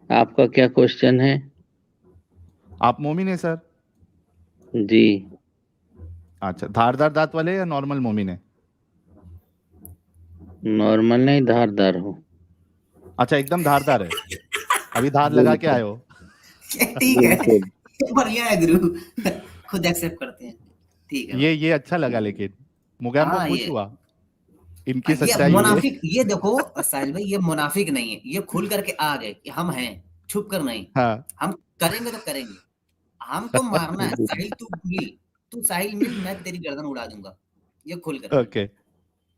आपका क्या क्वेश्चन है? आप मोमिन है सर? जी। अच्छा, धारदार दांत वाले या नॉर्मल मोमिन है? नॉर्मल नहीं, धारदार हो। अच्छा, एकदम धारदार है। अभी धार लगा के बिल्कुल। आए हो? ठीक है। बिल्कुल। बढ़िया है गुरु। खुद एक्सेप्ट करते हैं। ठीक है भाई। ये अच्छा लगा, लेकिन मुगैम को हाँ खुश ये हुआ इनकी ये सच्चाई ये। मुनाफिक, ये देखो साहिल भाई, ये मुनाफिक नहीं है, ये खुल करके आ गए कि हम हैं, छुप कर नहीं। हाँ। हम करेंगे तो करेंगे, हमको मारना है। साहिल तू मिल, तू साहिल मिल, मैं तेरी गर्दन उड़ा दूंगा, ये खुल करके। ओके।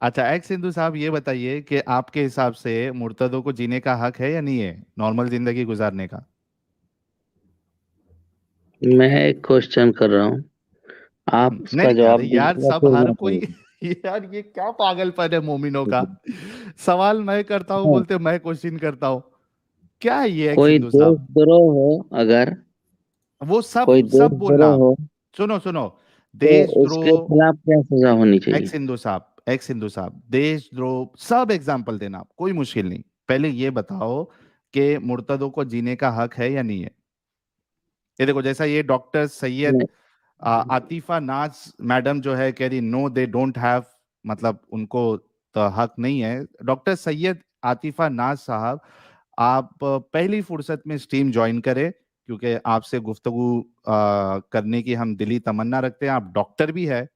अच्छा, एक्स सिंधु साहब, ये बताइए कि आपके हिसाब से मुर्तदों को जीने का हक है या नहीं है, नॉर्मल जिंदगी गुजारने का? मैं एक क्वेश्चन कर रहा हूँ, आप नहीं उसका नहीं, अरे जवाब यार, दीजिएगा सब फिर हर मैं कोई कहूँगा। यार, ये क्या पागलपन है मोमिनों का। सवाल मैं करता हूँ, हाँ, बोलते मैं क्वेश्चन करता हूँ। क्या है ये एक्स कोई सिंधु साहब? देशद्रोह हो, अगर वो सब कोई सब बोलना। देशद्रोह हो सुनो सुनो। तो उसके देशद्रोह। खिलाफ क्या सजा होनी एक्स चाहिए? हिंदू साहब, एक्स हिंदू साहब, देशद्रोह सब एग्जाम्पल देना, कोई मुश्किल नहीं। पहले ये बताओ कि मुर्तदों को जीने का हक है या नहीं है। ये देखो, जैसा ये डॉक्टर सैयद नहीं। आतिफा नाज मैडम जो है, कह रही नो दे डोंट हैव, मतलब उनको तो हक नहीं है। डॉक्टर सैयद आतिफा नाज साहब, आप पहली फुर्सत में स्ट्रीम ज्वाइन करें, क्योंकि आपसे गुफ्तगू करने की हम दिली तमन्ना रखते हैं। आप डॉक्टर भी है,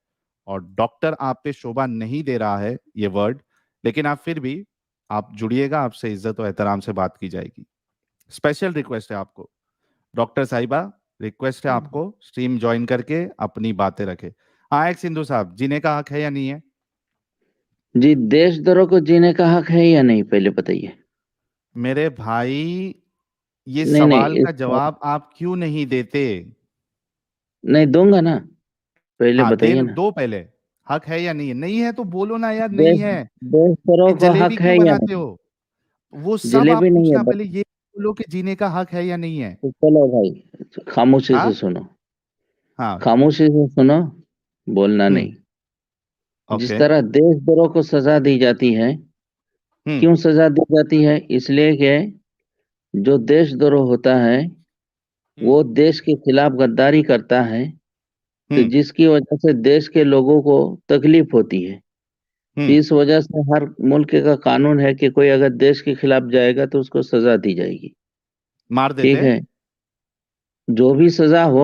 और डॉक्टर आप पे शोभा नहीं दे रहा है ये वर्ड, लेकिन आप फिर भी आप जुड़िएगा, आपसे इज्जत और एहतराम से बात की जाएगी। स्पेशल रिक्वेस्ट है आपको, डॉक्टर साहिबा, रिक्वेस्ट है आपको, स्ट्रीम ज्वाइन करके अपनी बातें रखे। हाँ, एक सिंधु साहब, जीने का हक है या नहीं है? जी, देशद्रोह को जीने का हक है या नहीं, पहले बताइए। मेरे भाई, ये नहीं नहीं, सवाल का जवाब आप क्यों नहीं देते? नहीं दूंगा ना, पहले हाँ, बताइए ना। दो पहले। हक है या नहीं है? नहीं है तो बोलो ना यार, नहीं देश है। देशद्रोह ये का जलेबी हक है क्यों या बनाते नहीं? हो? वो सब आप जलेबी नहीं है, पूछना, पहले ये बोलो कि जीने का हक है या नहीं है। तो चलो भाई, खामोशी से हाँ। सुनो। हाँ। खामोशी से सुनो, बोलना हम्म। नहीं। जिस ओके। तरह देशद्रोह को सजा दी जाती है, हम्म। क्यों सजा दी जाती है? इसलिए कि जो देशद्रोह होता है हम्म। वो देश के खिलाफ गद्दारी करता है, तो हम्म। जिसकी वजह से देश के लोगों को तकलीफ होती है। तो हम्म। इस वजह से हर मुल्क का कानून है कि कोई अगर देश के खिलाफ जाएगा तो उसको सजा दी जाएगी। मार ठीक देते? है, जो भी सजा हो।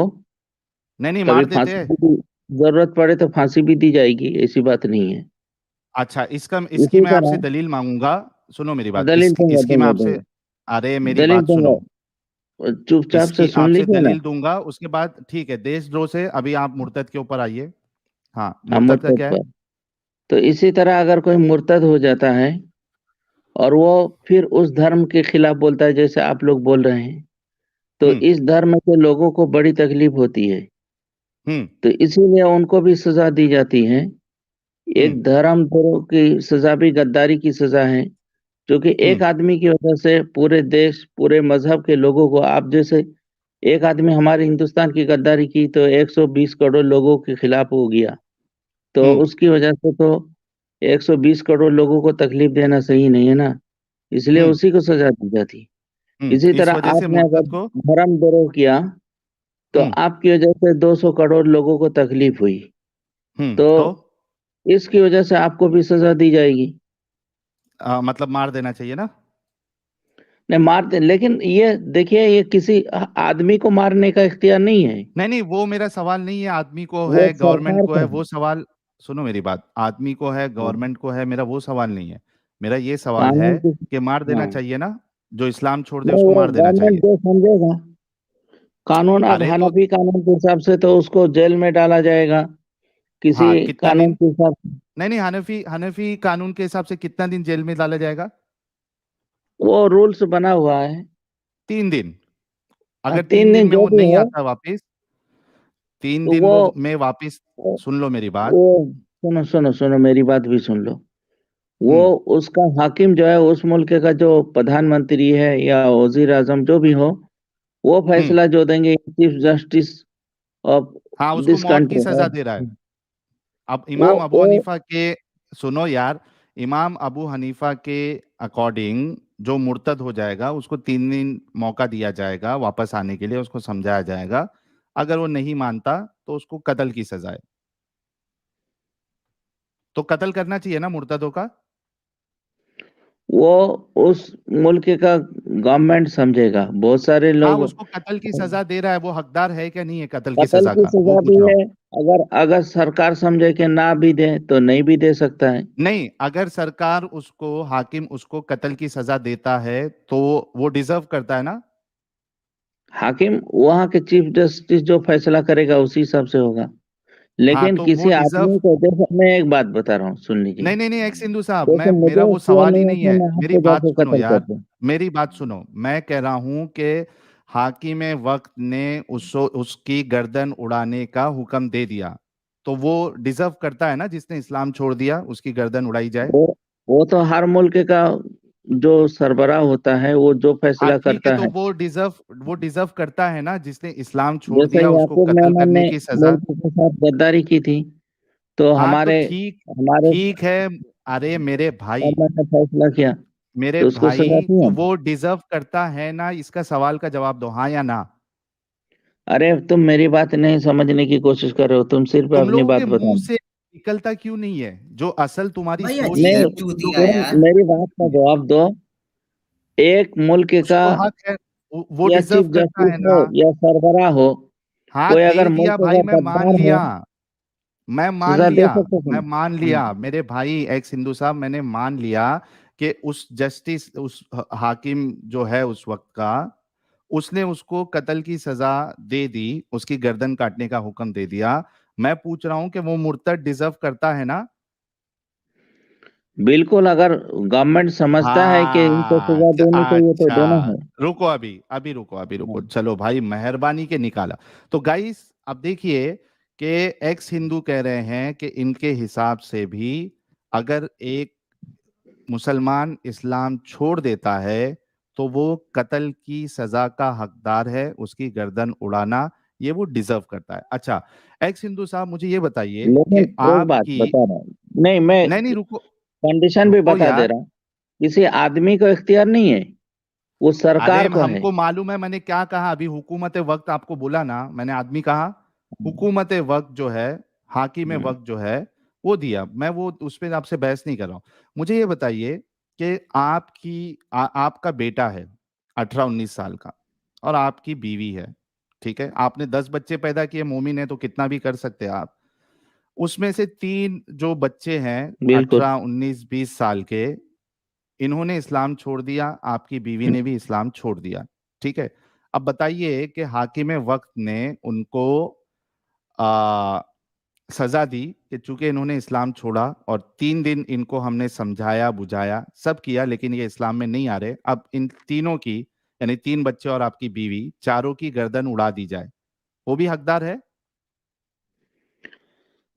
नहीं नहीं, कभी मार देते फांसी हैं। भी जरूरत पड़े तो फांसी भी दी जाएगी, ऐसी बात नहीं है। अच्छा, इसकी इसी मैं आपसे तरह दलील मांगूंगा। सुनो मेरी बात, दलील इसकी दूंगा इसकी मैं दूंगा आपसे, दूंगा। अरे मेरी दलील बात दूंगा, सुनो। चुपचाप से इसकी सुन आपसे लीजिए ना। दलील दूंगा, उसके बाद ठीक है, देशद्रोह से अभी आप मुर्तद के ऊपर आइए। हाँ, मुर्तद का मुर्तद क्या है? पर, तो इसी तरह अगर कोई मुर्तद हो जाता है और वो फिर उस धर्म के खिलाफ बोलता है, जैसे आप लोग बोल रहे हैं, तो हम्म। इस धर्म के लोगों को बड़ी तकलीफ होती है। हम्म। तो इसीलिए उनको भी सजा दी जाती है। हम्म। एक धर्मद्रोह की सजा भी गद्दारी की सजा है, क्योंकि हम्म। एक आदमी की वजह से पूरे देश, पूरे मजहब के लोगों को, आप जैसे एक आदमी हमारे हिंदुस्तान की गद्दारी की तो 120 करोड़ लोगों के खिलाफ हो गया, तो हम्म। उसकी वजह से तो 120 करोड़ लोगों को तकलीफ देना सही नहीं है ना, इसलिए हम्म। उसी को सजा दी जाती। इसी इस तरह वजह से आपने अगर मुर्तद को। धर्मद्रोह किया तो हम्म। आपकी वजह से 200 करोड़ लोगों को तकलीफ हुई, तो तो इसकी वजह से आपको भी सजा दी जाएगी। मतलब मार देना चाहिए ना? नहीं मारते, लेकिन ये देखिए, ये किसी आदमी को मारने का इख्तियार नहीं है, नहीं नहीं, वो मेरा सवाल नहीं है, आदमी को वो है, गवर्नमेंट सरकार को का है, है। वो सवाल। सुनो मेरी बात, आदमी को है, हाँ, गवर्नमेंट को है, मेरा वो सवाल नहीं है। मेरा ये सवाल है कानून की। कि मार देना हाँ, चाहिए ना? जो इस्लाम छोड़ दे नहीं उसको वो मार देना गवर्नमेंट चाहिए। जो समझेगा, कानून अब अरे तो, हनफी कानून के हिसाब से तो उसको जेल में डाला जाएगा, किसी हाँ, कितना कानून दिन? के हिसाब से। नहीं नहीं, हनफी हनफी कानून के हिसाब से कितना दिन जेल में डाला जाएगा? वो रूल्स बना हुआ है। 3 दिन। अगर तीन तीन दिन दिन में जो वो भी नहीं हो, आता वापिस, तीन तो दिन वो वो में वापिस, सुन लो मेरी बात। वो सुनो सुनो सुनो, मेरी बात भी सुन लो। वो हम्म। उसका हाकिम जो है, उस मुल्क का जो प्रधानमंत्री है या वजीर आजम जो भी हो, वो हम्म। फैसला जो देंगे, चीफ जस्टिस ऑफ हाँ, उसको दिस मौत की कंट्री है। सजा दे रहा है। अब वो इमाम अबू वो हनीफा के, सुनो यार, इमाम अबू हनीफा के अकॉर्डिंग जो मुर्तद हो जाएगा उसको 3 दिन मौका दिया जाएगा वापस आने के लिए, उसको समझाया जाएगा। अगर वो नहीं मानता तो उसको कत्ल की सजा है। तो कत्ल करना चाहिए ना मुर्तदों का? वो उस मुल्क का गवर्नमेंट समझेगा। बहुत सारे हाँ, लोग उसको कत्ल की सजा दे रहा है, वो हकदार है क्या नहीं है कत्ल की कत्ल सजा की का, वो सजा भी पूछ रहा हूँ। है। अगर सरकार समझे कि ना भी दे तो नहीं भी दे सकता है। नहीं, अगर सरकार उसको, हाकिम उसको कत्ल की सजा देता है तो वो डिजर्व करता है ना? हाकिम वहां के चीफ जस्टिस जो फैसला करेगा उसी हिसाब से होगा। हाँ, लेकिन तो वो किसी डिजर्व। आदमी को, देखो मैं एक बात बता रहा हूँ, सुन लीजिए। नहीं नहीं नहीं, एक्स हिंदू साहब, मैं, देखो मेरा मुझे वो क्यों सवाल ही नहीं है नहीं कि है, मैं मेरी आपको बात जाके सुनो कत्ल कर यार। दूं। मेरी बात सुनो, मैं कह रहा हूं कि हाकिम वक्त ने उसकी गर्दन उड़ाने का हुक्म दे दिया, तो वो डिजर्व करता है ना, जिसने इस्लाम छोड़ दिया उसकी गर्दन उड़ाई जाए। वो वो तो हर मुल्क का जो सरबराह होता है वो जो हाँ फैसला ठीक है, करता तो है। वो डिजर्व करता है ना, जिसने इस्लाम छोड़ जैसे दिया उसको याकूब कत्ल मेमन करने ने की सजा। मुल्क के साथ गद्दारी की थी, तो हाँ तो हमारे ठीक, हमारे ठीक है। अरे मेरे भाई, गवर्नमेंट ने फैसला किया मेरे तो उसको सजा भाई, दी तो है। वो डिजर्व करता है ना, इसका सवाल का जवाब दो, हाँ या ना। अरे तुम मेरी बात नहीं समझने की कोशिश कर रहे हो, तुम सिर्फ तुम अपनी लोगों के बात मुंह बताओ। से निकलता क्यों नहीं है जो असल तुम्हारी भाई सोच है, नहीं, अजीब वो तुम लोग चूतिया नहीं यार। मेरी बात का जवाब दो। एक मुल्क का उसको हक है, वो या डिजर्व चीफ करता जस्टिस है हो ना। या सरबराह हो, हाँ कोई दे अगर दिया मुल्क भाई, का मैं मान गद्दार है, लिया, मैं मान सजा दे लिया, सकते मैं तुम। मान लिया मेरे भाई एक्स हिंदू साहब, मैंने मान लिया कि उस जस्टिस, उस हाकिम जो है उस वक्त का, उसने उसको कत्ल की सजा दे दी, उसकी गर्दन काटने का हुक्म दे दिया। मैं पूछ रहा हूं कि वो मुर्तद डिजर्व करता है ना? बिल्कुल, अगर गवर्नमेंट समझता है कि इनको हाँ, सजा देनी चाहिए तो देना अच्छा, है। रुको अभी, अभी रुको, हाँ। चलो भाई, मेहरबानी के निकाला। तो गाइस अब देखिए कि एक्स हिंदू कह रहे हैं कि इनके हिसाब से भी अगर एक मुसलमान इस्लाम छोड़ देता है तो वो कत्ल की सजा का हकदार है, उसकी गर्दन उड़ाना ये वो डिजर्व करता है। अच्छा, एक्स हिंदू साहब मुझे ये बताइए लेकिन कि एक बात आपकी, बता रहा हूँ, नहीं मैं नहीं नहीं रुको, कंडीशन भी रुको बता दे यार। रहा हूँ। किसी आदमी को इख्तियार नहीं है, वो अरे सरकार को है। हमको मालूम है, मैंने क्या कहा अभी, हुकूमत वक्त आपको बोला ना, मैंने आदमी कहा। हुकूमत वक्त जो है, हाकिम हम्म। वक्त जो है, वो दिया, मैं वो उस पर आपसे बहस नहीं कर रहा हूं। मुझे ये बताइए कि आपका बेटा है 18-19 साल का, और आपकी बीवी है, ठीक है, आपने 10 बच्चे पैदा किए, मोमिन है तो कितना भी कर सकते हैं आप। उसमें से 3 जो बच्चे हैं, बिल्कुल। 18, 19, 20 साल के, इन्होंने इस्लाम छोड़ दिया, आपकी बीवी ने भी इस्लाम छोड़ दिया, ठीक है। अब बताइए कि हाकिम वक्त ने उनको आ, सजा दी कि चूंकि इन्होंने इस्लाम छोड़ा और 3 दिन इनको हमने समझाया बुझाया सब किया, लेकिन ये इस्लाम में नहीं आ रहे, अब इन तीनों की, यानी 3 बच्चे और आपकी बीवी, चारों की गर्दन उड़ा दी जाए, वो भी हकदार है?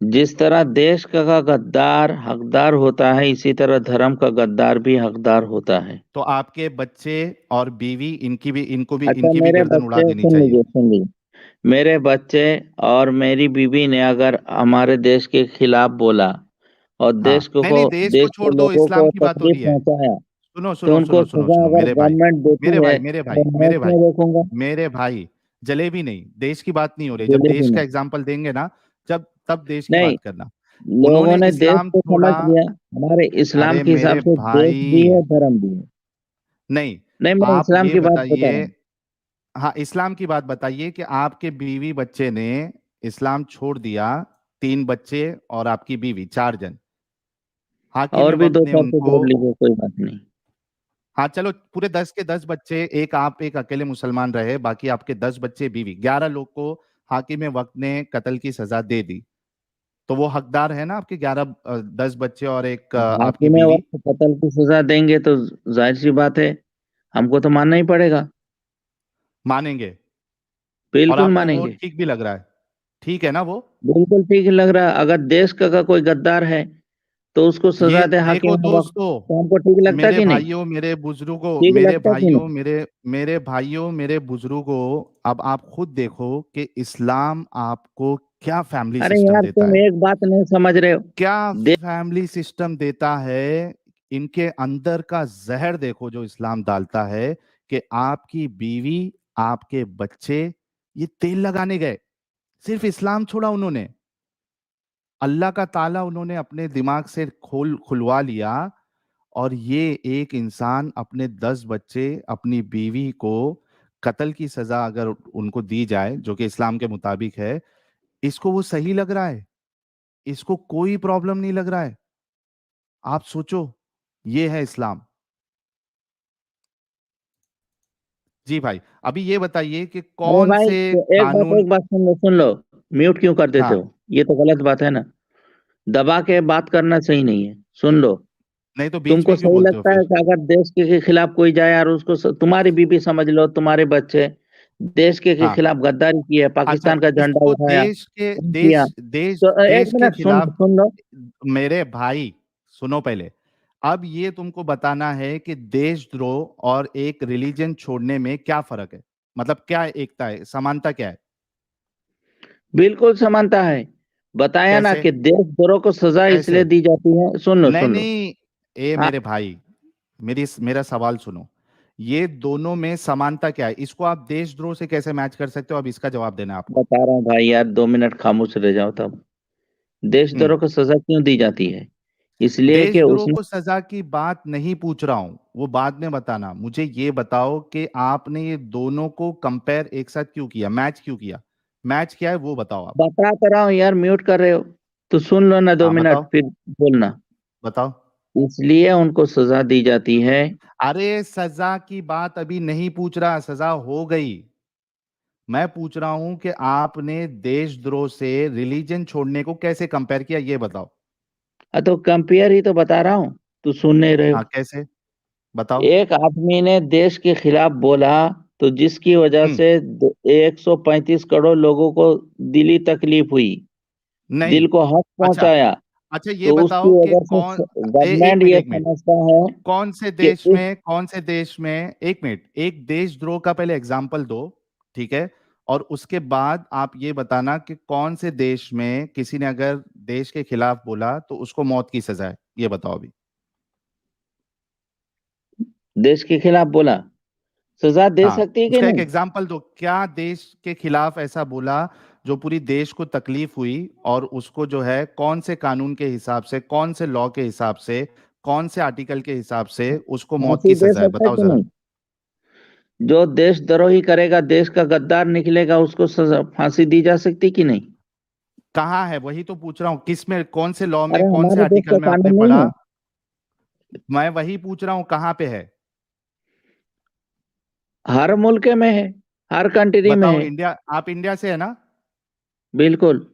जिस तरह देश का गद्दार हकदार होता है, इसी तरह धर्म का गद्दार भी हकदार होता है। तो आपके बच्चे और बीवी, अच्छा, इनकी भी मेरे गर्दन उड़ा बच्चे, देनी चाहिए। सुन लीजिए, मेरे बच्चे और मेरी बीवी ने अगर हमारे देश के खिलाफ बोला और हाँ नहीं नहीं, देश को देश के छोड़ दो, लोगों इस्लाम को की बात हो तकलीफ रही है। पहुंचाया, सुनो तो सुनो उनको सुनो सुनो सजा सुनो अगर मेरे भाई, गवर्नमेंट देती मेरे है भाई, मेरे भाई, तो मैं मेरे उसमें भाई, रोकूंगा। मेरे भाई, जलेबी नहीं, देश की बात नहीं हो रही, जब जलेबी देश का में एग्जाम्पल देंगे ना, जब तब देश की नहीं, बात करना। लोगों उन्होंने ने देश इस्लाम को समझ छोड़ा। लिया। हमारे इस्लाम अरे के हिसाब मेरे से देश भी भाई, है, धर्म भी है। नहीं, नहीं, मैं आप इस्लाम ये की बात बता रहा बताइए, हूँ। हाँ इस्लाम की बात बताइए कि आपके बीवी बच्चे ने इस्लाम छोड़ दिया, 3 बच्चे और आपकी बीवी, 4 जन, हाकिम और भी वक्त दो ने चार को उनको, जोड़ लीजिए, कोई बात नहीं। हाँ चलो पूरे 10 के 10 बच्चे, एक आप एक अकेले मुसलमान रहे, बाकी आपके 10 बच्चे, बीवी, 11 लोग को हाकिम वक्त ने कत्ल की सजा दे दी, तो वो हकदार है ना आपके 10 बच्चे और एक आपकी हाकिम बीवी? वक्त कत्ल की सजा देंगे तो जाहिर सी बात है, हमको तो मानना ही पड़ेगा। मानेंगे? और बिल्कुल आपको वो मानेंगे। ठीक भी लग रहा है? ठीक है ना वो? बिल्कुल ठीक लग रहा है। अगर देश का कोई गद्दार है तो उसको ये सजा दे देखो हाकिम वक्त, दोस्तों, तो हमको ठीक लगता मेरे कि नहीं? भाइयों, मेरे बुजुर्गों, ठीक मेरे लगता कि भाइयों, नहीं? मेरे भाइयों, मेरे बुजुर्गों, अब आप खुद देखो कि इस्लाम आपको क्या फैमिली अरे सिस्टम यार, देता तुम है, एक बात नहीं समझ रहे हो। क्या दे, फैमिली सिस्टम देता है। इनके अंदर का जहर देखो जो इस्लाम डालता है कि आपकी बीवी, आपके बच्चे ये तेल लगाने गए, सिर्फ इस्लाम छोड़ा उन्होंने, अल्लाह का ताला उन्होंने अपने दिमाग से खुलवा लिया, और ये एक इंसान अपने 10 बच्चे, अपनी बीवी को कत्ल की सजा अगर उनको दी जाए जो कि इस्लाम के मुताबिक है, इसको वो सही लग रहा है, इसको कोई प्रॉब्लम नहीं लग रहा है। आप सोचो, ये है इस्लाम। जी भाई, अभी ये बताइए कि अरे कौन भाई, से तो कानून। एक बात सुन लो, म्यूट क्यों कर देते हाँ, हो? ये तो गलत बात है ना, दबा के बात करना सही नहीं है। सुन लो, नहीं तो बीच तुमको में क्यों सही बोलते हो लगता है फिर? कि अगर देश के खिलाफ कोई जाए और उसको तुम्हारी बीबी समझ लो, तुम्हारे बच्चे देश के हाँ, खिलाफ गद्दारी की है, अच्छा, पाकिस्तान का झंडा इसको उठाया, देश के खून किया, देश देश तो एक देश के मिनट खिलाफ। सुन लो। मेरे भाई सुनो पहले, अब ये तुमको बताना है कि देशद्रोह और एक रिलीजन छोड़ने में क्या फर्क है, मतलब क्या एकता है, समानता क्या है? बिल्कुल समानता है। बताया ना कैसे? कि देशद्रोह को सजा इसलिए कैसे? दी जाती है। नहीं सुन लो। नहीं, ए हाँ, मेरे भाई, मेरा सवाल सुनो। ये दोनों में समानता क्या है? इसको आप देशद्रोह से कैसे मैच कर सकते हो? अब इसका जवाब देना है आपको। बता रहा हूँ भाई यार, 2 मिनट खामोश रह जाओ तब। हम्म देशद्रोह को सजा क्यों दी जाती है? इसलिए कि देशद्रोह उसमें को सजा की बात नहीं पूछ रहा हूं, वो बाद में बताना। मुझे ये बताओ कि आपने ये दोनों को कंपेयर एक साथ क्यों किया, मैच क्यों किया? मैच क्या है वो बताओ आप। बता तो रहा हूँ यार, म्यूट कर रहे हो तो सुन लो ना, दो हाँ बताओ, मिनट फिर बोलना। बताओ। इसलिए उनको सजा दी जाती है। अरे सजा की बात अभी नहीं पूछ रहा, सजा हो गई। मैं पूछ रहा हूं कि आपने देशद्रोह से रिलीजन छोड़ने को कैसे कंपेयर किया, ये बताओ। तो कंपेयर ही तो बता रहा हूँ, तू सुन नहीं रहे हो। हाँ कैसे, बताओ। एक आदमी ने देश के खिलाफ बोला, तो जिसकी वजह हम्म से 135 करोड़ लोगों को दिली तकलीफ हुई, नहीं, दिल को हक अच्छा, पहुंचाया। अच्छा ये तो उसकी बताओ कि वजह से कौन, एक गवर्नमेंट मिनट, ये एक मिनट, समझता है कौन से कि देश में, कौन से देश में, एक मिनट, एक देशद्रोह का पहले एग्जाम्पल दो, ठीक है? और उसके बाद आप ये बताना कि कौन से देश में किसी ने अगर देश के खिलाफ बोला तो उसको मौत की सजा है, ये बताओ अभी। देश के खिलाफ बोला, सजा दे हाँ, सकती है कि उसका एक नहीं? एग्जाम्पल दो, क्या देश के खिलाफ ऐसा बोला जो पूरी देश को तकलीफ हुई, और उसको जो है कौन से कानून के हिसाब से, कौन से लॉ के हिसाब से, कौन से आर्टिकल के हिसाब से उसको मौत फांसी की दे सजा है, सकता है बताओ कि जरा। नहीं? जो देशद्रोही करेगा, देश का गद्दार निकलेगा, उसको सजा फांसी दी जा सकती कि नहीं? कहाँ है, वही तो पूछ रहा हूँ, किस में, कौन से लॉ में, अरे कौन से हमारे देश आर्टिकल का में आपने कानून नहीं पढ़ा? है? मैं वही पूछ रहा हूँ, कहाँ पे है? हर मुल्क में है, हर कंट्री में बताओ, है। इंडिया, आप इंडिया से है ना? बिल्कुल।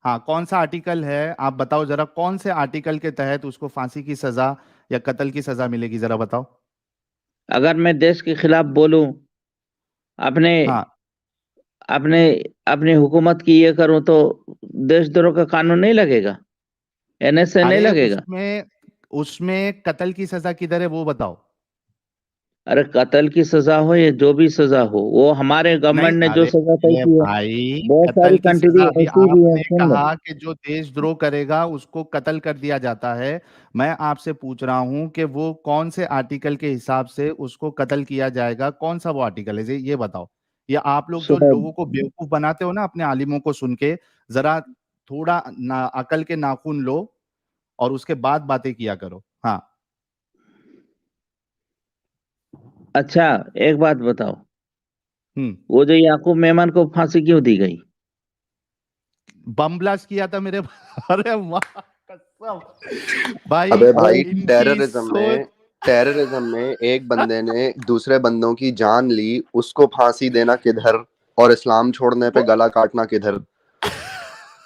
हाँ, कौन सा आर्टिकल है, आप बताओ जरा, कौन से आर्टिकल के तहत उसको फांसी की सजा या कत्ल की सजा मिलेगी, जरा बताओ। अगर मैं देश के खिलाफ बोलूं, अपने हाँ, अपने अपनी हुकूमत की ये करूं, तो देशद्रोह का कानून नहीं लगेगा, एनएसए नहीं अरे लगेगा? उसमें, उसमें कत्ल की सजा किधर है वो बताओ। अरे कत्ल की सजा हो या जो भी सजा हो, वो हमारे नहीं, गवर्नमेंट ने जो अरे सजा तय ये की है। भाई, बहुत कत्ल सारी की कंट्री सजा अभी ऐसी भी है, आपने सुन लो। कहा कि जो देशद्रोह करेगा उसको कत्ल कर दिया जाता है। मैं आपसे पूछ रहा हूं कि वो कौन से आर्टिकल के हिसाब से उसको कत्ल किया जाएगा, कौन सा वो आर्टिकल है, ये बताओ। ये आप लोग जो सुनो, लोगों को बेवकूफ बनाते हो ना अपने आलिमों को सुन के, जरा थोड़ा ना अकल के नाखून लो और उसके बाद बातें किया करो। हाँ। अच्छा, एक बात बताओ, हम्म वो जो याकूब मेमन को फांसी क्यों दी गई? बम ब्लास्ट किया था मेरे अरे वाह, कसम भाई, अबे अरे भाई, इनकी सोच। टेररिज्म में एक बंदे ने दूसरे बंदों की जान ली, उसको फांसी देना किधर, और इस्लाम छोड़ने पे गला काटना किधर।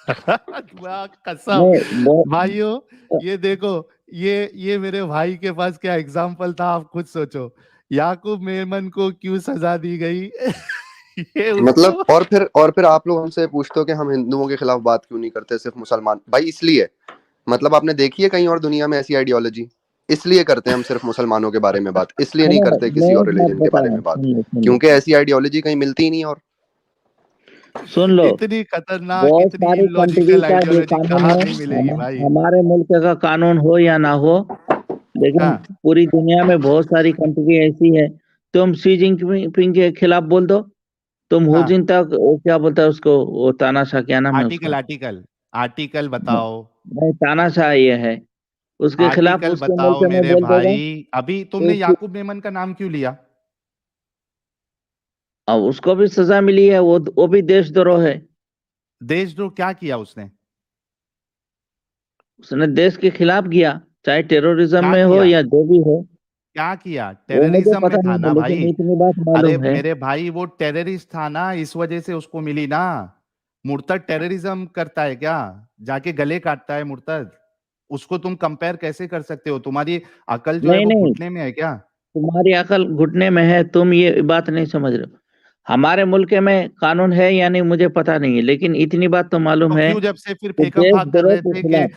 वाह, कसम। नहीं भाइयों, ये देखो, ये मेरे भाई के पास क्या एग्जाम्पल था, आप खुद सोचो। याकूब मेमन को क्यों सजा दी गई ये मतलब, उसको। और फिर आप लोग हमसे पूछते हो कि हम हिंदुओं के खिलाफ बात क्यों नहीं करते, सिर्फ मुसलमान भाई, इसलिए, मतलब आपने देखी है कहीं और दुनिया में ऐसी आइडियोलॉजी? इसलिए करते हैं हम सिर्फ मुसलमानों के बारे में बात, इसलिए नहीं सुनो, करते मैं किसी और एक बात रिलीजन के बता बारे रहा हूँ, में बात, सुन लो, क्योंकि ऐसी आइडियोलॉजी कहीं मिलती ही नहीं। और सुन लो। इतनी खतरनाक, बहुत इतनी सारी कंट्री इलॉजिकल का ये आइडियोलॉजी कानून कहाँ है, नहीं मिलेगी भाई। हमारे मुल्क का कानून हो या ना हो, लेकिन हाँ। पूरी दुनिया में बहुत सारी कंट्री ऐसी है, तुम शी जिनपिंग के खिलाफ बोल दो, तुम हू हाँ। जिनताओ वो क्या बोलता है उसको, वो तानाशाह क्या नाम है उसका? आर्टिकल बताओ। नहीं, तानाशाह ये है, उसके खिलाफ आर्टिकल उसके मुल्क बताओ में मेरे बोल दोगे भाई। अभी तो तुमने याकूब मेमन का नाम क्यों लिया? अब उसको भी सजा मिली है, वो भी देशद्रोह है। देशद्रोह क्या किया उसने? उसने देश के खिलाफ किया, चाहे टेररिज्म क्या में हो किया? या जो भी हो। क्या किया? वो मुझे टेररिज्म में पता था नहीं ना है, लेकिन भाई। इतनी बात अरे मालूम है। मेरे भाई वो टेररिस्ट था ना, इस वजह से उसको मिली ना। मुर्तद टेररिज्म करता है क्या? जाके गले काटता है मुर्तद। उसको तुम कंपेयर कैसे कर सकते हो? तुम्हारी अकल जो है नहीं वो नहीं, घुटने में है क्या? तुम्हारी अकल घुटने में है, तुम ये बात नहीं समझ रहे हो। हमारे मुल्क में कानून है या नहीं मुझे पता नहीं है, लेकिन इतनी बात तो मालूम तो है क्यों जब से फिर कि फेकम फाक कर देशद्रोह रहे के थे कि खिलाफ,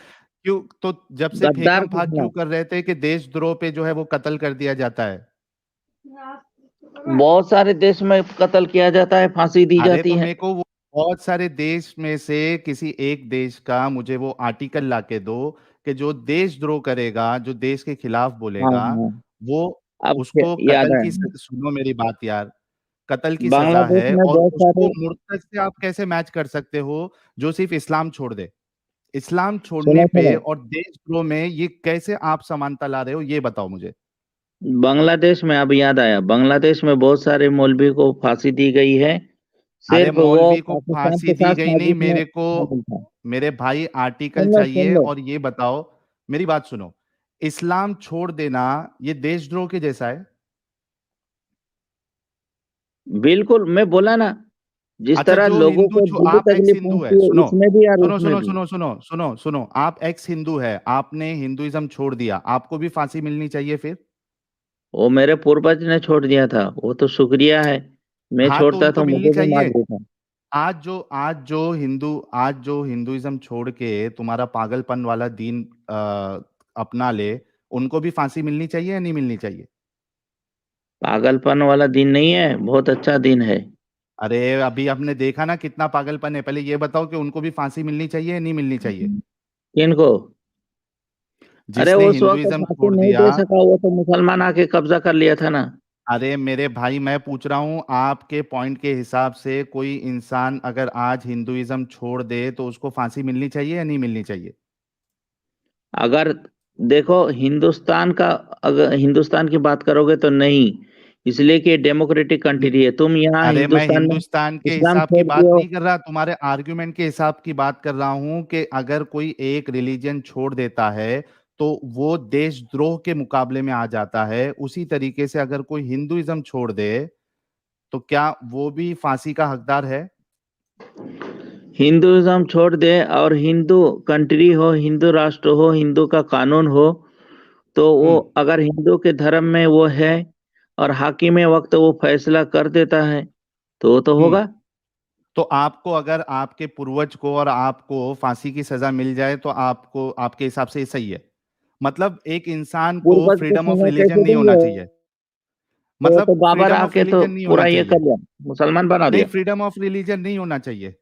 क्यों, तो जब से गद्दार फेकम के फाक क्यों खिलाफ कर रहे थे कि देशद्रोह पे जो है वो कत्ल कर दिया जाता है? बहुत सारे देश में कत्ल किया जाता है, फांसी दी अरे जाती तो है। मेरे को वो बहुत सारे देश में से किसी एक देश का मुझे वो आर्टिकल लाके दो कि जो देशद्रोह करेगा, जो देश के खिलाफ हाँ बोलेगा, हाँ, वो अब उसको याद कत्ल है। की सुनो मेरी बात यार। कत्ल की सजा बांग्लादेश है में और बहुत उसको सारे, मुर्तद से आप कैसे मैच कर सकते हो जो सिर्फ इस्लाम छोड़ दे? इस्लाम छोड़ने सुनो पे सुनो, और देशद्रोह में ये कैसे आप समानता ला रहे हो, ये बताओ मुझे। बांग्लादेश में अब याद आया, बांग्लादेश में बहुत सारे मौलवी को फांसी दी गई है, अरे सिर्फ वो मौलवी को पाकिस्तान फांसी के दी साथ गई नहीं, साजिश में मेरे को शामिल था। मेरे भाई आर्टिकल सुन चाहिए लो, और ये बताओ। मेरी बात सुनो। इस्लाम छोड़ देना ये देशद्रोह के जैसा है? बिल्कुल, मैं बोला ना, जिस अच्छा, तरह जो लोगों हिंदू को दिली आप एक्स तकलीफ हिंदू है, पहुंचती है सुनो इसमें भी और सुनो उसमें सुनो भी। सुनो सुनो सुनो सुनो, आप एक्स हिंदू है, आपने हिंदुइज्म छोड़ दिया, आपको भी फांसी मिलनी चाहिए फिर? वो मेरे पूर्वज ने छोड़ दिया था, वो तो शुक्रिया है। मैं हाँ, तो छोड़ता उनको तो मिलनी मुझे भी मार चाहिए। देता। आज जो हिंदुइज्म छोड़ के तुम्हारा पागलपन वाला दीन अपना ले, उनको भी फांसी मिलनी चाहिए या नहीं मिलनी चाहिए? पागलपन वाला दिन नहीं है, बहुत अच्छा दिन है। अरे अभी आपने देखा ना कितना पागलपन है। पहले ये बताओ कि उनको भी फांसी मिलनी चाहिए या नहीं मिलनी चाहिए? किनको? अरे जिसने उस वक्त हिंदुइज्म फांसी छोड़ नहीं दिया। दे सका, वो तो मुसलमान आके कब्जा कर लिया था ना। अरे मेरे भाई, मैं पूछ रहा हूं आपके पॉइंट के हिसाब से, कोई इंसान अगर आज हिंदुइज्म छोड़ दे तो उसको फांसी मिलनी चाहिए या नहीं मिलनी चाहिए? अगर देखो, हिंदुस्तान का, अगर हिंदुस्तान की बात करोगे तो नहीं, इसलिए कि डेमोक्रेटिक न- कंट्री है। तुम यहाँ अरे मैं हिंदुस्तान में हिंदुस्तान के इस्लाम हिसाब की छोड़ बात दिए हो। नहीं कर रहा, तुम्हारे आर्ग्यूमेंट के हिसाब की बात कर रहा हूं कि अगर कोई एक रिलीजन छोड़ देता है तो वो देशद्रोह के मुकाबले में आ जाता है। उसी तरीके से अगर कोई हिंदुइज्म छोड़ दे तो क्या वो भी फांसी का हकदार है? हिंदुइज्म छोड़ दे और हिंदू कंट्री हो, हिंदू राष्ट्र हो, हिंदू का कानून हो, तो वो हम्म। अगर हिंदू के धर्म में वो है और हाकिम वक्त वो फैसला कर देता है तो वो तो हम्म। होगा। तो आपको, अगर आपके पूर्वज को और आपको फांसी की सजा मिल जाए तो आपको, आपके हिसाब से ये सही है? मतलब एक इंसान को पूर्वज को फ्रीडम ऑफ सुनने कैसे रिलीजन नहीं देंगे? होना चाहिए? वो तो मतलब बाबर फ्रीडम ऑफ आके तो रिलीजन नहीं पूरा होना ये चाहिए? कर दिया, मुसलमान बना नहीं, दिया। फ्रीडम ऑफ रिलीजन नहीं होना चाहिए।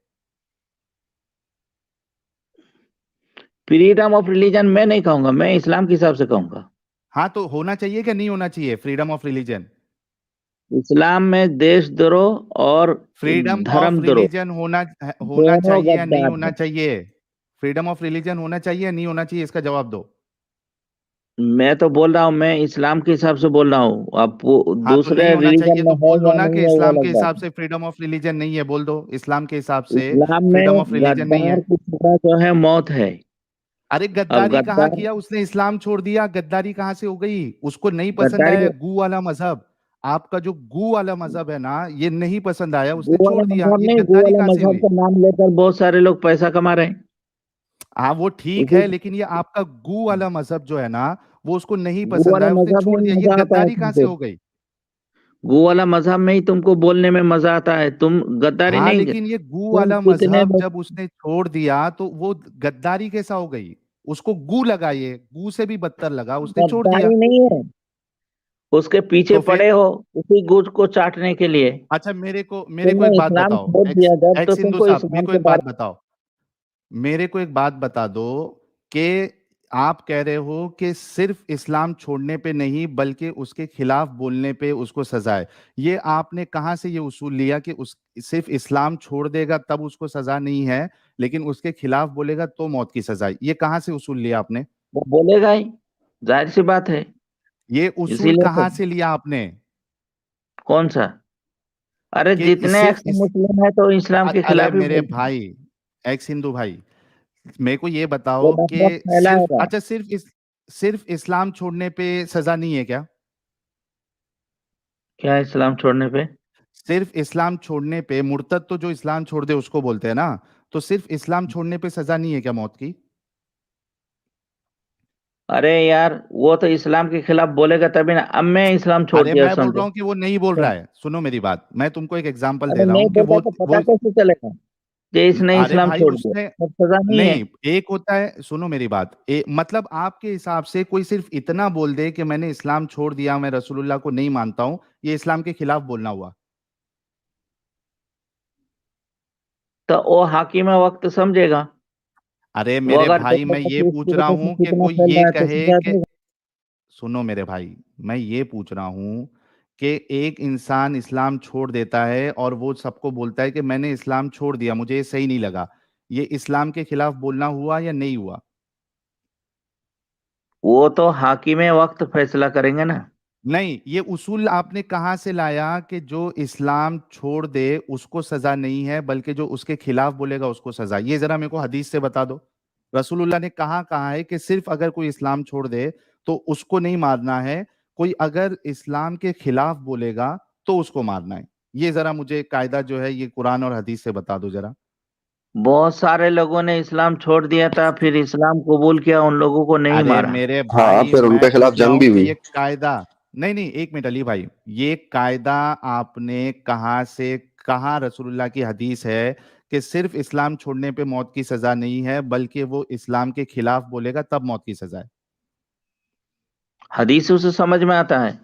फ्रीडम ऑफ रिलीजन मैं नहीं कहूंगा, मैं इस्लाम के हिसाब से कहूंगा। हाँ, तो होना चाहिए क्या नहीं होना चाहिए फ्रीडम ऑफ रिलीजन? इस्लाम में देशद्रोह और फ्रीडम ऑफ धर्मद्रोह रिलीजन होना दोनों चाहिए या नहीं गद्दार होना है। चाहिए? फ्रीडम ऑफ रिलीजन होना चाहिए या नहीं होना चाहिए, इसका जवाब दो। मैं तो बोल रहा हूँ, मैं इस्लाम के हिसाब से बोल रहा हूँ, अब वो हाँ, तो नहीं दूसरे होना रिलीजन चाहिए में तो है बोल दो या ना नहीं कि है वो इस्लाम के अलग बात हिसाब है। से फ्रीडम ऑफ रिलीजन नहीं है, बोल दो इस्लाम के हिसाब से इस्लाम फ्रीडम में ऑफ रिलीजन नहीं गद्दार है। की सजा जो है मौत है। अरे अब गद्दारी कहाँ गद्दार, किया उसने? इस्लाम छोड़ दिया, गद्दारी कहाँ से हो गई? उसको नहीं पसंद गद्दारी, आया गू वाला मजहब। आपका जो गू वाला मजहब है ना, ये नहीं पसंद आया, गू उसने वाला छोड़ दिया। मजहब ये नहीं, गू गद्दारी वाला कहाँ से मजहब हुई? का नाम लेकर बहुत सारे लोग पैसा कमा रहे हैं। हाँ, वो ठीक उसी, है, लेकिन ये आपका गू वाला मजहब जो है ना, वो उसको नहीं गू पसंद वाले आया, उसने मजहब में छोड़ ही दिया। ये मजा आता है गद्दारी कहाँ से तुमको, हो गई? गू वाला मजहब में ही तुमको बोलने में मजा आता है, तुम गद्दारी हाँ, नहीं। लेकिन ये गू तुम वाला कितने मजहब लोग, जब उसने छोड़ दिया तो वो गद्दारी कैसा हो गई? उसको गू लगा, ये गू से भी बदतर लगा, उसने छोड़ दिया। गद्दारी नहीं है, उसके पीछे तो पड़े फिर हो उसी गुट को चाटने के लिए। अच्छा, मेरे को तुमने एक बात इस्लाम बताओ, छोड़ एक्स दिया जब, तो एक्स हिंदू तुमको साहब, मेरे इस्लाम को के एक बात बारे बताओ। मेरे को एक बात बता दो कि आप कह रहे हो कि सिर्फ इस्लाम छोड़ने पे नहीं बल्कि उसके खिलाफ बोलने पे उसको सजा है। ये आपने कहाँ से ये उसूल लिया कि उस सिर्फ इस्लाम छोड़ देगा तब उसको सजा नहीं है, लेकिन उसके खिलाफ बोलेगा तो मौत की सजा है? ये कहाँ से उसूल लिया आपने? वो बोलेगा ही, जाहिर सी बात है। ये उसूल इसीलिए तो। कहाँ से लिया आपने कौन सा? अरे कि जितने सिर्फ एक्स मुस्लिम है तो इस्लाम के अरे खिलाफ ही मेरे बोलते हैं। भाई, एक्स हिंदू भाई, मेरे को ये वो बताओ नफरत कि सिर्फ फैलाएगा। अच्छा सिर्फ इस्लाम छोड़ने पे सजा नहीं है क्या? क्या इस्लाम छोड़ने पे? सिर्फ इस्लाम छोड़ने पे, मुर्तद तो जो इस्लाम छोड़ दे उसको बोलते हैं ना, तो सिर्फ इस्लाम छोड़ने पे सजा नहीं है क्या मौत की? अरे यार, वो तो इस्लाम के खिलाफ बोलेगा तभी ना। अब मैं इस्लाम छोड़ अरे दिया मैं बोल समझो रहा हूँ कि वो नहीं बोल तो। रहा है, सुनो मेरी बात, मैं तुमको एक एग्जांपल दे अरे रहा नहीं हूँ कि बोलता तो पता वो कैसे चलेगा कि इसने अरे इस्लाम भाई छोड़ दिया? उसने तब सजा नहीं है। नहीं, एक होता है, सुनो मेरी बात, मतलब आपके हिसाब से कोई सिर्फ इतना बोल दे कि मैंने इस्लाम छोड़ दिया, मैं रसूलुल्लाह को नहीं मानता हूं, ये इस्लाम के खिलाफ बोलना हुआ? तो वो हाकिम वक्त समझेगा। अरे वो मेरे अगर भाई देखो मैं तो ये कि इस पूछ रहा तरीके से हूं कि कितना कोई फैल ये रहा है तो कहे सजा कि, देगा। सुनो मेरे भाई, मैं ये पूछ रहा हूं कि एक इंसान इस्लाम छोड़ देता है और वो सबको बोलता है कि मैंने इस्लाम छोड़ दिया, मुझे ये सही नहीं लगा, ये इस्लाम के खिलाफ बोलना हुआ या नहीं हुआ? वो तो हाकिम वक्त फैसला करेंगे ना। नहीं, ये उसूल आपने कहाँ से लाया कि जो इस्लाम छोड़ दे उसको सजा नहीं है बल्कि जो उसके खिलाफ बोलेगा उसको सजा? ये जरा मेरे को हदीस से बता दो, रसूलुल्लाह ने कहाँ कहा है कि सिर्फ अगर कोई इस्लाम छोड़ दे तो उसको नहीं मारना है, कोई अगर इस्लाम के खिलाफ बोलेगा तो उसको मारना है? ये जरा मुझे कायदा जो है ये कुरान और हदीस से बता दो जरा। बहुत सारे लोगों ने इस्लाम छोड़ दिया था, फिर इस्लाम कबूल किया, उन लोगों को नहीं अरे मारा। मेरे हाँ, भाई फिर मैं उनके खिलाफ पूछ रहा जंग हूं भी कि हुई। ये कायदा, नहीं नहीं एक मिनट अली भाई, ये कायदा आपने कहाँ से, कहाँ रसूलुल्लाह की हदीस है कि सिर्फ इस्लाम छोड़ने पे मौत की सजा नहीं है बल्कि वो इस्लाम के खिलाफ बोलेगा तब मौत की सजा है? हदीसों से समझ में आता है।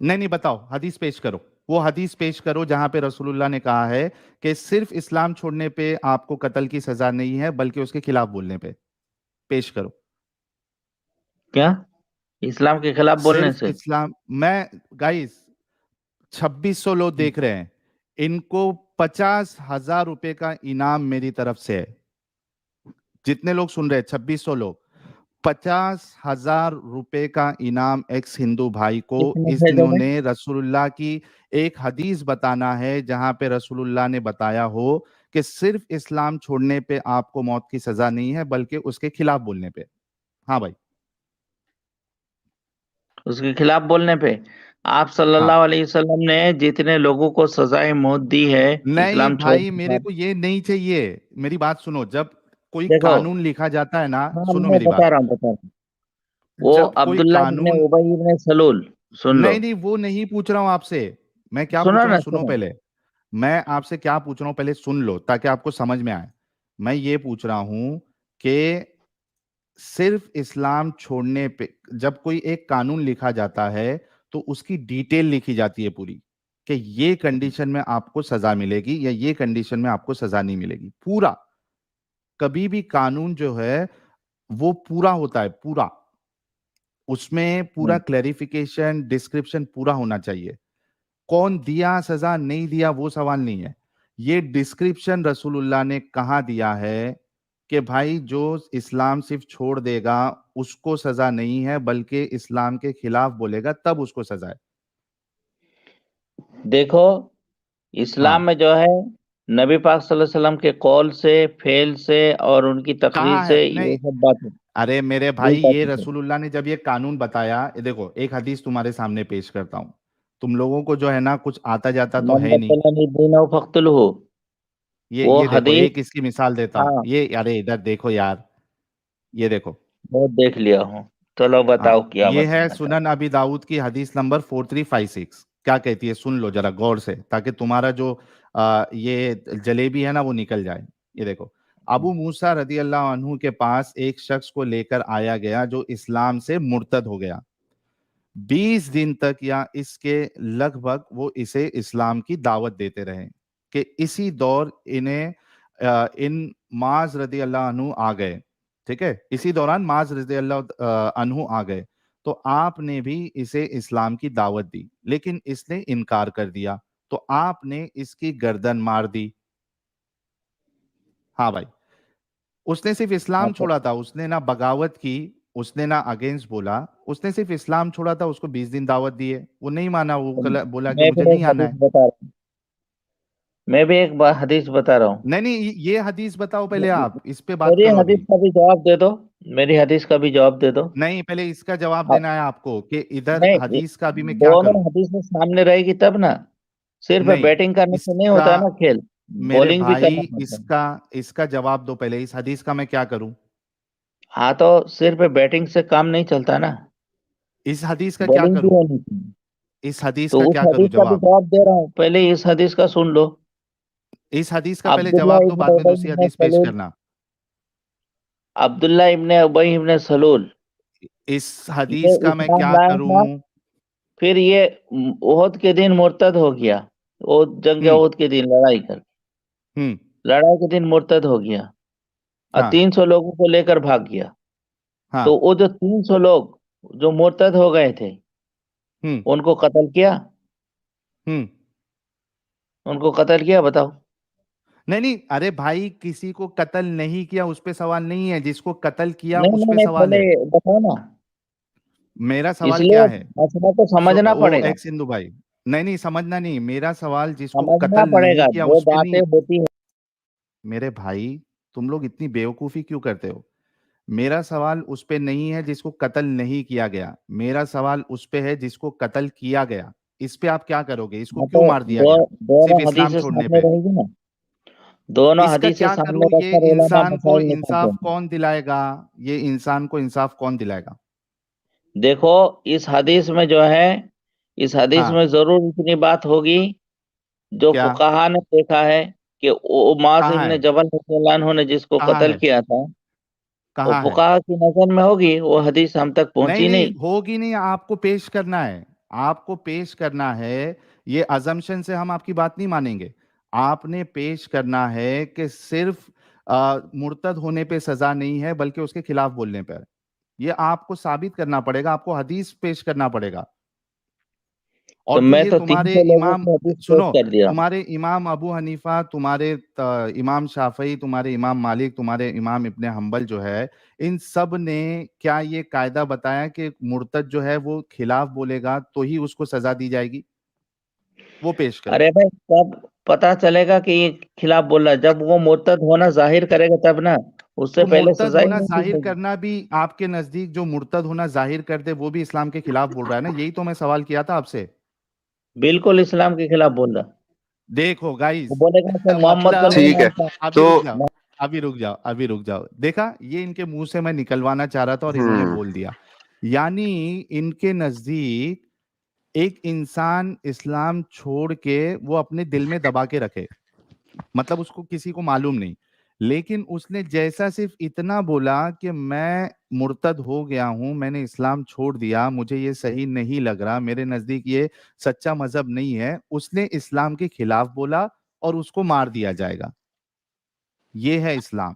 नहीं नहीं बताओ, हदीस पेश करो, वो हदीस पेश करो जहां पे रसूलुल्लाह ने कहा है कि सिर्फ इस्लाम छोड़ने पे आपको कत्ल की सजा नहीं है बल्कि उसके खिलाफ बोलने पे। पेश करो। क्या? इस्लाम के खिलाफ बोलने सिर्फ से? इस्लाम, मैं गाइस 2600 लोग देख रहे हैं, इनको 50,000 रुपए का इनाम मेरी तरफ से है। जितने लोग सुन रहे हैं 2600 लोग, 50,000 रुपए का इनाम एक्स हिंदू भाई को। कितने भेजोगे? इन्होंने रसूलुल्लाह की एक हदीस बताना है जहां पे रसूलुल्लाह ने बताया हो कि सिर्फ इस्लाम छोड़ने पे आपको मौत की सजा नहीं है बल्कि उसके खिलाफ बोलने पे। हाँ भाई। उसके खिलाफ बोलने पे आप हाँ, सल्लल्लाहु अलैहि वसल्लम ने जितने लोगों को सजाए मौत दी है नहीं इस्लाम छोड़ने भाई के मेरे बाद। को ये नहीं चाहिए, मेरी बात सुनो, जब कोई देखो, कानून लिखा जाता है ना, हाँ सुनो मैं मेरी बता बात, रहा हूँ बता रहा हूँ। वो जब कोई अब्दुल्ला इब्ने कानून, उबई इब्ने सलूल, सुन लो। नहीं नहीं वो नहीं पूछ रहा हूं आपसे, मैं क्या सुनो पूछ रहा हूँ ना, सुनो सुनो। पहले, मैं आपसे क्या पूछ रहा हूँ पहले सुन लो ताकि आपको समझ में आए। मैं ये पूछ रहा हूं कि सिर्फ इस्लाम छोड़ने पे जब कोई एक कानून लिखा जाता है तो उसकी डिटेल लिखी जाती है पूरी, कि ये कंडीशन में आपको सजा मिलेगी या ये कंडीशन में आपको सजा नहीं मिलेगी, पूरा। कभी भी कानून जो है वो पूरा होता है, पूरा, उसमें पूरा हम्म, क्लैरिफिकेशन डिस्क्रिप्शन पूरा होना चाहिए। कौन दिया सजा नहीं दिया वो सवाल नहीं है, ये डिस्क्रिप्शन रसूलुल्लाह ने कहाँ दिया है कि भाई जो इस्लाम सिर्फ छोड़ देगा उसको सजा नहीं है बल्कि इस्लाम के खिलाफ बोलेगा तब उसको सजा है? देखो, इस्लाम हाँ, में जो है नबी पाक सल्लल्लाहु अलैहि वसल्लम के कौल से, फेल से और उनकी तकरीर कहाँ है? से नहीं, ये सब बातें अरे मेरे भाई मिलता ये है। रसूलुल्लाह ने जब ये कानून बताया, ये देखो एक हदीस तुम्हारे सामने पेश करता हूं, तुम लोगों को जो है ना कुछ आता जाता तो मन है नहीं। बदलनी दीनहु फक्तुलहु। वो ये देखो हदीस। एक इसकी मिसाल देता हूं, हाँ, ये अरे इधर देखो यार, ये देखो। बहुत देख लिया हूँ। चलो हाँ, बताओ क्या ये है बताना चाहते। सुनन अबी दाऊद की हदीस नंबर 4356, क्या कहती है सुन लो जरा गौर से ताकि तुम्हारा जो ये जलेबी है ना वो निकल जाए। ये देखो, अबू मूसा रदी अल्लाह अन्हु के पास एक शख्स को लेकर आया गया जो इस्लाम से मुर्तद हो गया। 20 दिन तक या इसके लगभग वो इसे इस्लाम की दावत देते रहे कि इसी दौर इन्हें इन माज रदी अल्लाह अन्हु आ गए। ठीक है, इसी दौरान माज रज़ियल्लाहु अन्हु आ गए, तो आपने भी इसे इस्लाम की दावत दी, लेकिन इसने इनकार कर दिया, तो आपने इसकी गर्दन मार दी। हाँ भाई, उसने सिर्फ इस्लाम हाँ, छोड़ा था, उसने ना बगावत की, उसने ना अगेंस्ट बोला, उसने सिर्फ इस्लाम छोड़ा था, उसको 20 दिन दावत दी है, वो नहीं माना, वो तो बोला कि मैं मुझे भी नहीं एक आना हदीस है। बता रहा हूँ, मैं भी एक हदीस बता रहा हूँ। नहीं नहीं, ये हदीस बताओ पहले, आप इस पे बात मेरी करो हदीस अभी। का भी जवाब दे दो, मेरी हदीस का भी जवाब दे दो। नहीं, पहले इसका जवाब हाँ, देना है आपको कि इधर नहीं, हदीस का भी मैं क्या दोनों करूं। हदीसें सामने रहेगी तब ना। सिर्फ नहीं, बैटिंग करने से नहीं इसका होता है ना खेल, मेरे बॉलिंग भी भाई, करना पड़ता है। इसका इसका जवाब दो पहले, इस हदीस का मैं क्या करूं। हाँ, तो सिर्फ बैटिंग से काम नहीं चलता ना, इस हदीस का क्या बॉलिंग भी करूं, होनी चाहिए। इस हदीस तो का उस क्या करूं हदीस का भी जवाब। जवाब दे रहा हूँ, पहले इस हदीस का सुन लो। इस हदीस का पहले अब्दुल्ला जवाब दो, इब्न बाद में उबई दूसरी इब्न हदीस पेश सलूल, करना। अब्दुल्ला इब्न उबई इब्न सलूल, इस ये हदीस का मैं इस्लाम क्या लाया था। करूं। फिर ये ओहद के दिन मुर्तद हो गया। वो जंग हम्म ओहद के दिन लड़ाई कर, हम्म लड़ाई के दिन मुर्तद हो गया और हाँ 300 लोगों को लेकर भाग गया। हाँ तो वो जो 300 लोग जो मुर्तद हो गए थे, हम्म उनको कत्ल किया, हम्म उनको कत्ल किया, बताओ। नहीं नहीं, अरे भाई, किसी को कत्ल नहीं किया उस पे सवाल नहीं है, जिसको कत्ल किया नहीं उस नहीं पे नहीं, सवाल पहले है। बताओ ना, मेरा सवाल क्या इसलिए है। मसला को समझना ओ पड़ेगा। एक्स सिंधु भाई, नहीं नहीं, समझना नहीं, मेरा सवाल जिसको समझना कत्ल नहीं पड़ेगा, किया जो उस पे बातें नहीं। होती है। मेरे भाई, तुम लोग इतनी बेवकूफी क्यों करते हो। मेरा सवाल उस पे नहीं है जिसको कत्ल नहीं किया गया, मेरा सवाल उस पे है जिसको कत्ल किया गया। इस पे आप क्या करोगे, इसको हाँ, क्यों तो मार दिया गया दोनों सिर्फ इस्लाम हदीसें छोड़ने सामने पे। रहेगी ना, दोनों इसका हदीसें क्या सामने करूं, ये रखकर उलमा इंसान को मसाइल निकालते इंसाफ हैं। कौन दिलाएगा, ये इंसान को इंसाफ कौन दिलाएगा। देखो, इस हदीस में जो है, इस हदीस हाँ, में जरूर इतनी बात होगी, जो क्या, फुकाहा ने देखा है कि वो माज कहाँ इब्न है, जबल रज़ियल्लाहु अन्हु ने जिसको कहाँ कत्ल है, किया था, वो कहाँ है। फुकाहा की नजर में होगी, वो हदीस हम तक नहीं पहुंची नहीं, नहीं। होगी नहीं, आपको पेश करना है, आपको पेश करना है। ये अजम्पशन से हम आपकी बात नहीं मानेंगे। आपने पेश करना है कि सिर्फ मुर्तद होने पे सजा नहीं है, बल्कि उसके खिलाफ बोलने पर। ये आपको साबित करना पड़ेगा, आपको हदीस पेश करना पड़ेगा। तो और जो मैं ये तो तुम्हारे 300 लोगों इमाम, की हदीस पेश सुनो, कर दिया। तुम्हारे इमाम अबू हनीफा, तुम्हारे इमाम शाफई, तुम्हारे इमाम मालिक, तुम्हारे इमाम इब्ने हंबल जो है, इन सब ने क्या ये कायदा बताया कि मुर्तद जो है वो खिलाफ बोलेगा तो ही उसको सजा दी जाएगी। वो पेश करो। अरे भाई, कब पता चलेगा कि ये खिलाफ बोल रहा है? जब वो मुर्तद होना जाहिर करेगा तब ना, उससे तो पहले मुर्तद सजा ही होना नहीं दी जाहिर जाएगी। करना भी आपके नजदीक, जो मुर्तद होना जाहिर कर दे वो भी इस्लाम के खिलाफ बोल रहा है ना, यही तो मैं सवाल किया था आपसे। बिल्कुल इस्लाम के खिलाफ बोल रहा। देखो वो गाइस, बोलेगा कि मोहम्मद को मतलब, नहीं ठीक है। मानता। अभी तो रुक जाओ, अभी रुक जाओ, अभी रुक जाओ, देखा, ये इनके मुंह से मैं निकलवाना चाह रहा था और इन्होंने हम्म बोल दिया। यानी इनके नजदीक एक इंसान इस्लाम छोड़ के वो अपने दिल में दबा के रखे, मतलब उसको किसी को मालूम नहीं, लेकिन उसने जैसा सिर्फ इतना बोला कि मैं मुर्तद हो गया हूं, मैंने इस्लाम छोड़ दिया, मुझे ये सही नहीं लग रहा, मेरे नजदीक ये सच्चा मजहब नहीं है, उसने इस्लाम के खिलाफ बोला और उसको मार दिया जाएगा। ये है इस्लाम।